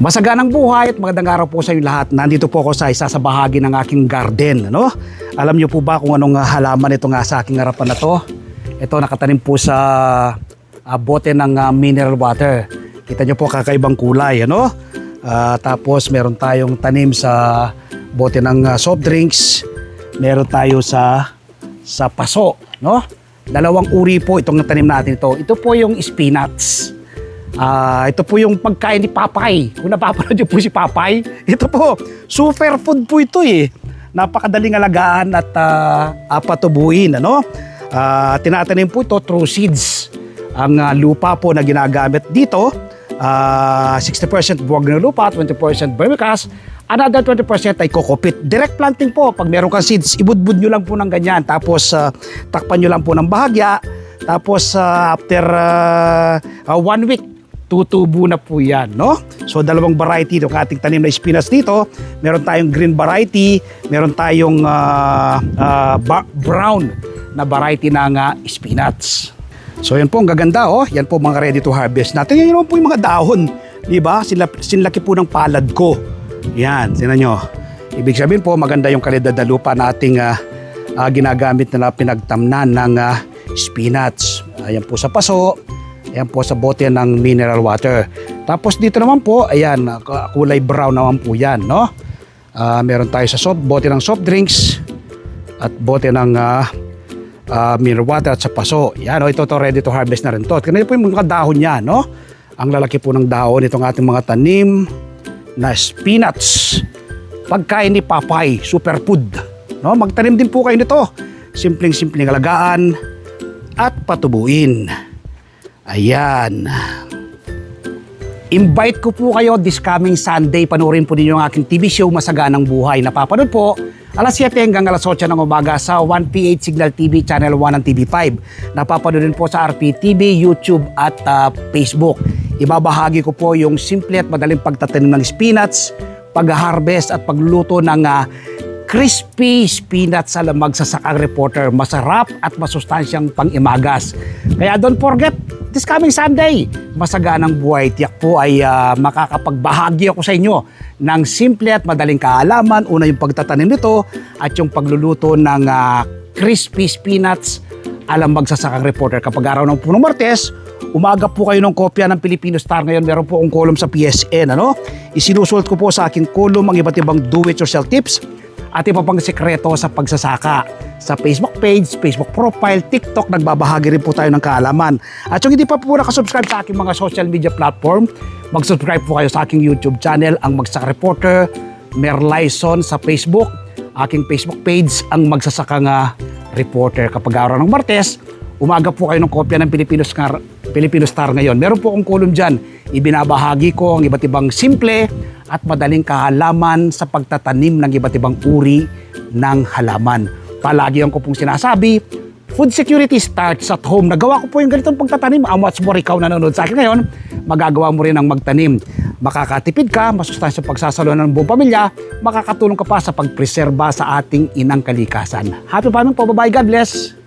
Masaganang buhay at magandang araw po sa inyo lahat. Nandito po ako sa isa sa bahagi ng aking garden. Ano? Alam niyo po ba kung anong halaman ito nga sa aking harapan na to? Ito nakatanim po sa bote ng mineral water. Kita niyo po kakaibang kulay. Ano? Tapos meron tayong tanim sa bote ng soft drinks. Meron tayo sa paso. No? Dalawang uri po itong tanim natin ito. Ito po yung spinach. Ito po yung pagkain ni Papay. Kung napapanood niyo po si Papay, ito po, super food po ito eh. Napakadaling alagaan at patubuin. Ano? Tinatanim po ito through seeds. Ang lupa po na ginagamit dito, 60% buwag ng lupa, 20% vermicast, another 20% ay kokopit. Direct planting po. Pag meron kang seeds, ibudbud nyo lang po ng ganyan. Tapos takpan nyo lang po ng bahagya. Tapos after 1 week, tutubo na po yan, no? So dalawang variety ng ating tanim na spinach dito. Meron tayong green variety, meron tayong brown na variety ng spinach. So yan po ang gaganda, oh. Yan po mga ready to harvest natin. Yan po yung mga dahon, di ba? Sinlaki po ng palad ko. Yan, tingnan nyo. Ibig sabihin po maganda yung kalidad na lupa na ating ginagamit na pinagtamnan ng spinach. Ayan po sa paso. Ayan po sa bote ng mineral water. Tapos dito naman po, ayan, kulay brown naman po yan, no? Meron tayo sa bote ng soft drinks at bote ng mineral water at sa paso. Yan, ito ready to harvest na rin to. Tignan po yung mga dahon niya, no? Ang lalaki po ng dahon itong ating mga tanim na spinach. Pagkain ni Papay, superfood. No? Magtanim din po kayo nito. Simpleng-simpleng alagaan at patubuin. Ayan. Invite ko po kayo this coming Sunday. Panoorin po ninyo ang aking TV show Masaganang Buhay. Napapanood po alas 7 hanggang alas 8 ng umaga sa 1PH Signal TV Channel 1 ng TV5. Napapanood din po sa RPTV, YouTube at Facebook. Ibabahagi ko po yung simple at madaling pagtatanim ng spinach, pag-harvest at pagluluto ng crispy spinach sa magsasakang reporter. Masarap at masustansyang pang-imagas. Kaya don't forget, this coming Sunday, Masaganang Buhay. Tiyak po ay makakapagbahagi ako sa inyo ng simple at madaling kaalaman. Una yung pagtatanim nito at yung pagluluto ng crispy spinach alam magsasakang reporter. Kapag araw ng punong Martes, umaga po kayo ng kopya ng Filipino Star. Ngayon meron po akong column sa PSN. Ano? Isinusulat ko po sa aking column ang iba't ibang do-it-yourself tips at iba pang sekreto sa pagsasaka. Sa Facebook page, Facebook profile, TikTok, nagbabahagi rin po tayo ng kaalaman. At kung hindi pa po nakasubscribe sa aking mga social media platform, mag-subscribe po kayo sa aking YouTube channel, ang Magsasaka Reporter, Merlison sa Facebook, aking Facebook page, ang Magsasakang Reporter. Kapag araw ng Martes, umaga po kayo ng kopya ng Filipino Star ngayon. Meron po akong column dyan. Ibinabahagi ko ang iba't ibang simple at madaling kahalaman sa pagtatanim ng iba't ibang uri ng halaman. Palagi ko pong sinasabi, food security starts at home. Nagawa ko po yung ganitong pagtatanim. How much more ikaw nanonood sa akin ngayon, magagawa mo rin ang magtanim. Makakatipid ka, masustansya pagsasalo ng buong pamilya, makakatulong ka pa sa pagpreserba sa ating inang kalikasan. Happy farming po, bye-bye, God bless!